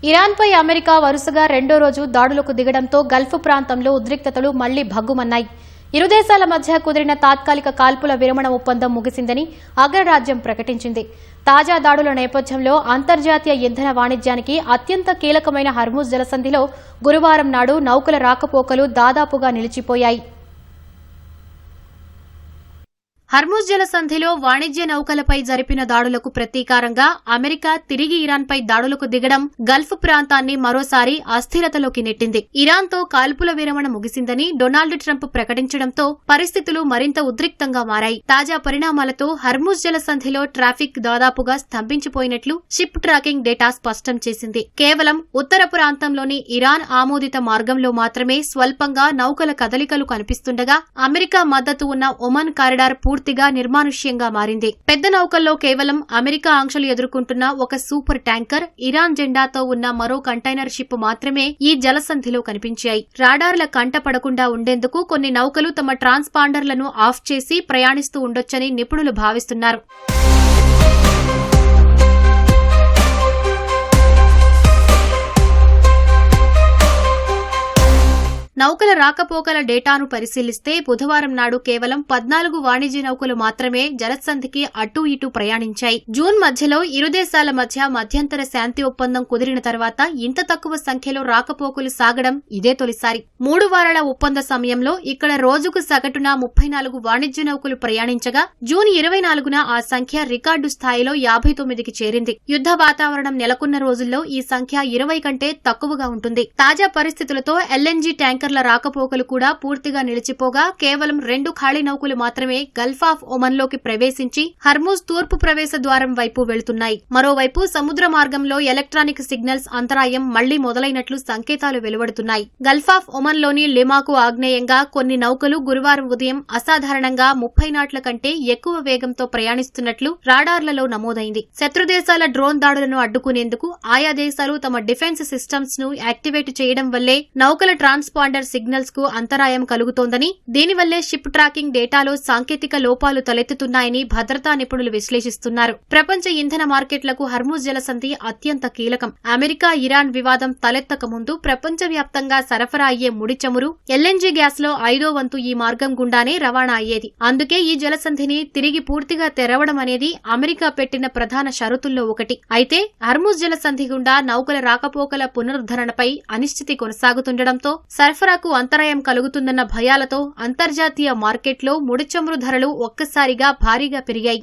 ఇరాన్పై America వరుసగా రెండో రోజు దాడులకు దిగడంతో గల్ఫ్ ప్రాంతంలో ఉద్రిక్తతలు మళ్లీ భగ్గుమన్నాయి. ఇరు దేశాల మధ్య కుదిరిన తాత్కాలిక కాల్పుల విరమణ ఒప్పందం ముగిసిందని అగ్రరాజ్యం ప్రకటించింది. తాజా దాడుల నేపథ్యంలో అంతర్జాతీయ ఇంధన వాణిజ్యానికి అత్యంత కీలకమైన హర్ముజ్ జలసంధిలో గురువారం నాడు నౌకల రాకపోకలు దాదాపుగా నిలిచిపోయాయి. హర్ముజ్ జలసంధిలో వాణిజ్య నౌకలపై జరిపిన దాడులకు ప్రతీకారంగా అమెరికా తిరిగి ఇరాన్పై దాడులకు దిగడం గల్ఫ్ ప్రాంతాన్ని మరోసారి అస్థిరతలోకి నెట్టింది. ఇరాన్తో కాల్పుల విరమణ ముగిసిందని డొనాల్డ్ ట్రంప్ ప్రకటించడంతో పరిస్థితులు మరింత ఉద్రిక్తంగా మారాయి. తాజా పరిణామాలతో హర్ముజ్ జలసంధిలో ట్రాఫిక్ దాదాపుగా స్తంభించిపోయినట్లు షిప్ ట్రాకింగ్ డేటా స్పష్టం చేసింది. కేవలం ఉత్తర ప్రాంతంలోని ఇరాన్ ఆమోదిత మార్గంలో మాత్రమే స్వల్పంగా నౌకల కదలికలు కనిపిస్తుండగా అమెరికా మద్దతు ఉన్న ఒమన్ కారిడార్ పూర్తిగా నిర్మానుష్యంగా మారింది. పెద్ద నౌకల్లో కేవలం అమెరికా ఆంక్షలు ఎదుర్కొంటున్న ఒక సూపర్ ట్యాంకర్, ఇరాన్ జెండాతో ఉన్న మరో కంటైనర్ షిప్ మాత్రమే ఈ జలసంధిలో కనిపించాయి. రాడార్ల కంట పడకుండా ఉండేందుకు కొన్ని నౌకలు తమ ట్రాన్స్పాండర్లను ఆఫ్ చేసి ప్రయాణిస్తూ ఉండొచ్చని నిపుణులు భావిస్తున్నారు. నౌకల రాకపోకల డేటాను పరిశీలిస్తే బుధవారం నాడు కేవలం 14 వాణిజ్య నౌకలు మాత్రమే జలసంధికి అటూ ఇటూ ప్రయాణించాయి. జూన్ మధ్యలో ఇరు దేశాల మధ్య మధ్యంతర శాంతి ఒప్పందం కుదిరిన తర్వాత ఇంత తక్కువ సంఖ్యలో రాకపోకలు సాగడం ఇదే తొలిసారి. 3 వారాల ఒప్పంద సమయంలో ఇక్కడ రోజుకు సగటున 34 వాణిజ్య నౌకలు ప్రయాణించగా జూన్ 24న ఆ సంఖ్య రికార్డు స్థాయిలో 59కి చేరింది. యుద్ధ వాతావరణం నెలకొన్న రోజుల్లో ఈ సంఖ్య 20 కంటే తక్కువగా ఉంటుంది. తాజా పరిస్థితులతో ఎల్ఎన్జీ ట్యాంకర్ల రాకపోకలు కూడా పూర్తిగా నిలిచిపోగా కేవలం 2 ఖాళీ నౌకలు మాత్రమే గల్ఫ్ ఆఫ్ ఒమన్లోకి ప్రవేశించి హర్ముజ్ తూర్పు ప్రవేశ ద్వారం వైపు వెళుతున్నాయి. మరోవైపు సముద్ర మార్గంలో ఎలక్ట్రానిక్ సిగ్నల్స్ అంతరాయం మళ్లీ మొదలైనట్లు సంకేతాలు వెలువడుతున్నాయి. గల్ఫ్ ఆఫ్ ఒమన్లోని లిమాకు ఆగ్నేయంగా కొన్ని నౌకలు గురువారం ఉదయం అసాధారణంగా 30 నాట్ల కంటే ఎక్కువ వేగంతో ప్రయాణిస్తున్నట్లు రాడార్లలో నమోదైంది. శత్రుదేశాల డ్రోన్ దాడులను అడ్డుకునేందుకు ఆయా దేశాలు తమ డిఫెన్స్ సిస్టమ్స్ ను యాక్టివేట్ చేయడం వల్లే నౌకల ట్రాన్స్పాండర్ సిగ్నల్స్ కు అంతరాయం కలుగుతోందని, దీనివల్లే షిప్ ట్రాకింగ్ డేటాలో సాంకేతిక లోపాలు తలెత్తుతున్నాయని భద్రతా నిపుణులు విశ్లేషిస్తున్నారు. ప్రపంచ ఇంధన మార్కెట్లకు హర్ముజ్ జలసంధి అత్యంత కీలకం. అమెరికా ఇరాన్ వివాదం తలెత్తక ముందు ప్రపంచవ్యాప్తంగా సరఫరా అయ్యే ముడి చమురు, ఎల్ఎన్జీ గ్యాస్ లో 5వ వంతు ఈ మార్గం గుండానే రవాణా అయ్యేది. అందుకే ఈ జలసంధిని తిరిగి పూర్తిగా తెరవడం అనేది అమెరికా పెట్టిన ప్రధాన షరతుల్లో ఒకటి. అయితే హర్ముజ్ జలసంధి గుండా నౌకల రాకపోకల పునరుద్ధరణపై అనిశ్చితి కొనసాగుతుండటంతో సరఫరాకు అంతరాయం కలుగుతుందన్న భయాలతో అంతర్జాతీయ మార్కెట్లో ముడి చమురు ధరలు ఒక్కసారిగా భారీగా పెరిగాయి.